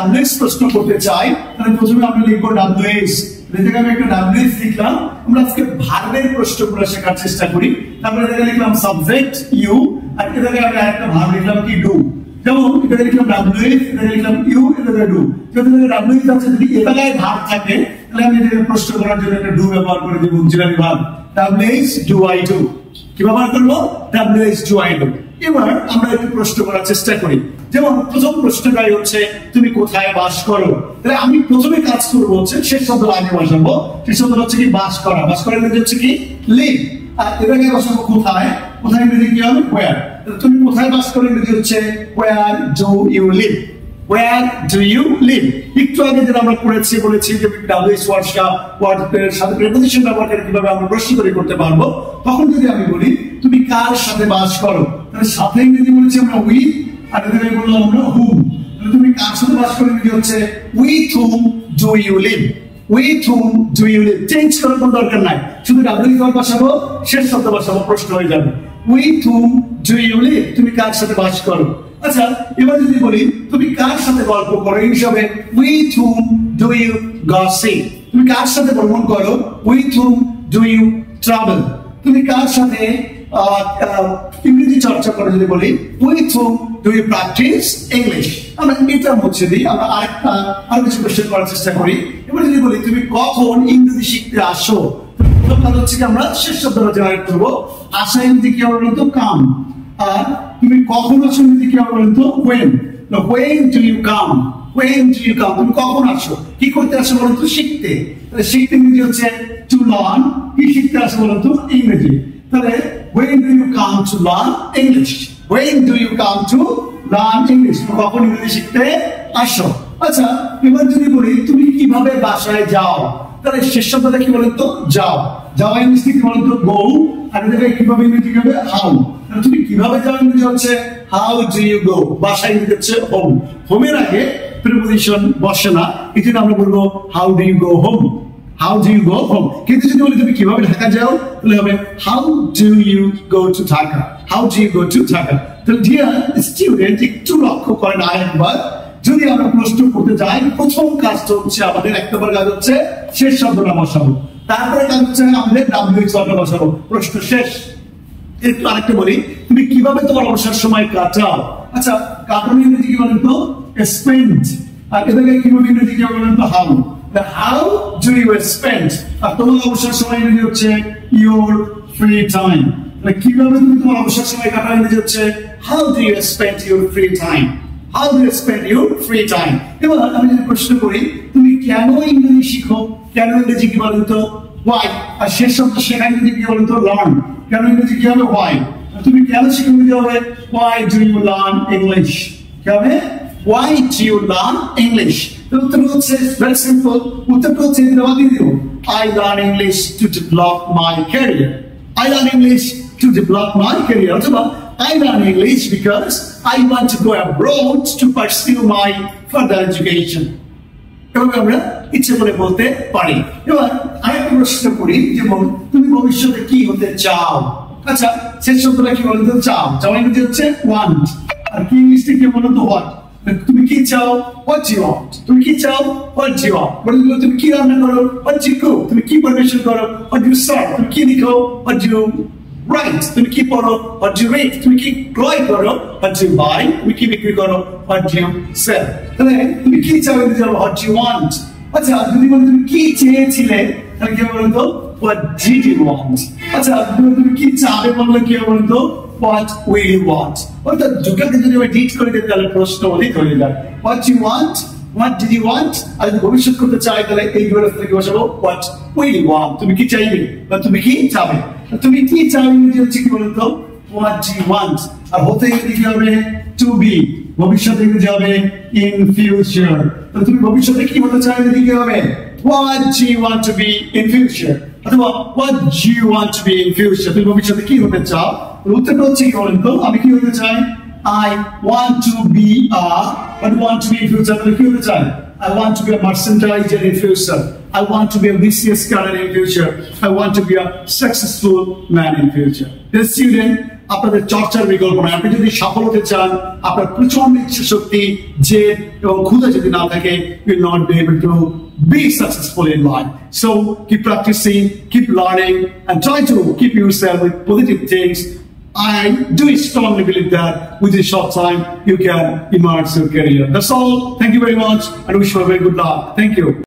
WH প্রশ্ন করতে চাই তাহলে প্রথমে আমরা লিখবো WH। এখানে আমি একটা WH লিখলাম। আমরা আজকে ভার্বের প্রশ্নগুলো শেখার চেষ্টা করি। তারপরে এখানে লিখলাম সাবজেক্ট ইউ, আর এখানে আমি আরেকটা ভার্ব লিখলাম কি ডু। যেমন এখানে লিখলাম WH, এখানে লিখলাম ইউ, এখানে ডু। যদি WH আছে, যদি এটাই ভার্ব থাকে তাহলে আমি এটাকে প্রশ্ন করার জন্য একটা ডু ব্যবহার করে দেব, auxiliary verb. WH do I do. কি ব্যবহার করবো? WH do I do. এবার আমরা একটু প্রশ্ন করার চেষ্টা করি। যেমন প্রথম প্রশ্নটাই হচ্ছে তুমি কোথায় বাস করো। তাহলে আমি প্রথমে কাজ করবো হচ্ছে শেষ শব্দ আগে বসাবো। শেষ শব্দ হচ্ছে কি বাস করা। বাস করা হচ্ছে কি লিভ। আর এটাকে বসাবো কোথায়। কোথায় ইংরেজি কি হবে? ওয়্যার। তুমি কোথায় বাস করো ইংরেজি হচ্ছে where do you live. Where do you live? একটু আগে যেটা আমরা বলেছি যে WH ওয়ার্ডের সাথে প্রিপোজিশন ব্যবহার করে কিভাবে আমরা প্রশ্ন তৈরি করতে পারবো। তখন যদি আমি বলি তুমি কার সাথে বাস করো, তাহলে সাথে ইংরেজি বলেছি আমরা উইথ, আর এখানে বললাম আমরা হুম। তাহলে তুমি কার সাথে বাস করো ইংরেজি হচ্ছে with whom do you live. With whom do you live. Change করার কোনো দরকার নাই, শুধু WH ওয়ার্ড বসাবো, শেষ শব্দ বসাবো, প্রশ্ন হয়ে যাবে। With whom do you live, তুমি কার সাথে বাস করো। আচ্ছা, এবার যদি বলি তুমি কার সাথে গল্প করো এই হিসাবে with whom do you gossip. তুমি কার সাথে ভ্রমণ করো with whom do you travel. তুমি কার সাথে ইংরেজি চর্চা করো যদি বলি with whom do you practice English. আমরা এটার মধ্যে দিই আমরা আরো কিছু কোশ্চেন করার চেষ্টা করি। এবার যদি বলি তুমি কখন ইংরেজি শিখতে আসো, প্রথম হচ্ছে কি আমরা শেষ শব্দটা জেনারেট করবো। আসা ইংরেজি কি হবে বলতো কাম। আর তুমি কখন আসো ইংরেজি কি হবে বলতো when। when do you come? when do you come? তুমি কখন আসো, কি করতে আসো বলতো শিখতে। তাহলে শিখতে ইংরেজি হচ্ছে to learn। কি শিখতে আসো বলতো ইংরেজি। তাহলে when do you come to learn English? when do you come to learn English? কখন ইংরেজি শিখতে আসো। আচ্ছা, এবার যদি বলি তুমি কিভাবে বাসায় যাও, তাহলে শেষ শব্দটা কি বলতো যাও। যাওয়া ইংরেজি কি বলতো go, আর এটাকে কিভাবে ইংরেজি হবে how। তুমি কিভাবে যাও ইংরেজি হচ্ছে হাউ ডু ইউ গো। বাসায় ইংরেজি হচ্ছে হোম। হোমের আগে প্রিপোজিশন বসে না, এই জন্য আমরা বলবো how do you go home. How do you go home. কিন্তু যদি বলি তুমি কিভাবে ঢাকা যাও তাহলে হবে how do you go to Dhaka. How do you go to Dhaka. তাহলে ডিয়ার স্টুডেন্ট একটু লক্ষ্য করেন আরেকবার, যদি আমরা প্রশ্ন করতে যাই প্রথম কাজটা হচ্ছে আমাদের এক নম্বর কাজ হচ্ছে শেষ শব্দটা বসাবো, তারপরে কাজ হচ্ছে আমাদের WH ওয়ার্ডটা বসাবো, প্রশ্ন শেষ। একটু আরেকটা বলি, তুমি কিভাবে তোমার অবসর সময় কাটাও। আচ্ছা, কাটানো ইংরেজি কি বলেন তো স্পেন্ড, আর এটাকে কিভাবে ইংরেজি কি বলেন তো how. How do you spend. আর তোমার অবসর সময় ইংরেজি হচ্ছে ইউর ফ্রি টাইম। কিভাবে তুমি তোমার অবসর সময় কাটাও ইংরেজি হচ্ছে how do you spend your free time. How do you spend your free time. এবার আমি যদি প্রশ্ন করি তুমি কেন ইংরেজি শিখো, কেন ইংরেজি কি বলেন তো why। আর শেষ শব্দ শেখা ইংরেজি কি বলেন তো learn। কেন ইংরেজি কি হবে why। তুমি কেন শিখো ইংরেজি হবে why do you learn English। কি হবে why do you learn English। তো উত্তর হচ্ছে very simple, উত্তরটা হচ্ছে দেওয়া দিয়ে দিও I learn English to develop my career। I learn English to develop my career। অথবা I learn English because I want to go abroad to pursue my further education। এভাবে আমরা ইচ্ছে করে বলতে পারি। এবার আরেকটা প্রশ্ন করি, যেমন তুমি ভবিষ্যতে কি হতে চাও। আচ্ছা, শেষ শব্দটা কি বলতো চাও। চাও ইংরেজি হচ্ছে want, আর কি ইংলিশে কি বলতো what। তুমি কি চাও what do you want। তুমি কি চাও what do you want। বলে দিলো তুমি কি রান্না করো what do you cook। তুমি কি পরিবেশন করো what do you serve। তুমি কি লিখো what do you write। তুমি কি পড়ো what do you read। তুমি কি ক্রয় করো what do you buy। তুমি কি বিক্রি করো what do you sell। তাহলে তুমি কি চাও ইংরেজি হবে what do you want। আচ্ছা, যদি বলি তুমি কি চেয়েছিলে তাহলে কি হবে বলতো what did you want। আচ্ছা, তুমি কি চাবে বললে কি হবে বলতো what will you want। অর্থাৎ দুটোকে যদি আমি ডিট করে দিই তাহলে প্রশ্ন অধিক হয়ে যায়। what you want, what did you want। আর যদি ভবিষ্যৎ করতে চাই তাহলে এই দুটো থেকে বসাবো what will you want। তুমি কি চাইবে বা তুমি কি চাবে। তুমি কি চাও ইংরেজি হচ্ছে কি বলতো what do you want। আর হতে ইংরেজি কি হবে to be। ভবিষ্যতে ইংরেজি হবে in future। তুমি ভবিষ্যতে কি হতে চাও ইংরেজি কি হবে what do you want to be in future। অথবা what do you want to be in future। তুমি ভবিষ্যতে কি হতে চাও। উত্তরটা হচ্ছে কি বলতো আমি কি হতে চাই I want to be in future। তুমি কি হতে চাই I want to be a merchandiser in future। I want to be a business career in future। I want to be a successful man in future। The student, আপনাদের চর্চার বিকল্প নয়। আপনি যদি সফল হতে চান, আপনার প্রচন্ড ইচ্ছা শক্তি, জেদ এবং ক্ষুধা যদি না থাকে, you will not be able to be successful in life. So keep practicing, keep learning, and try to keep yourself with positive things. I do strongly believe that within a short time you can emerge your career. That's all. Thank you very much, and wish you a very good luck. Thank you.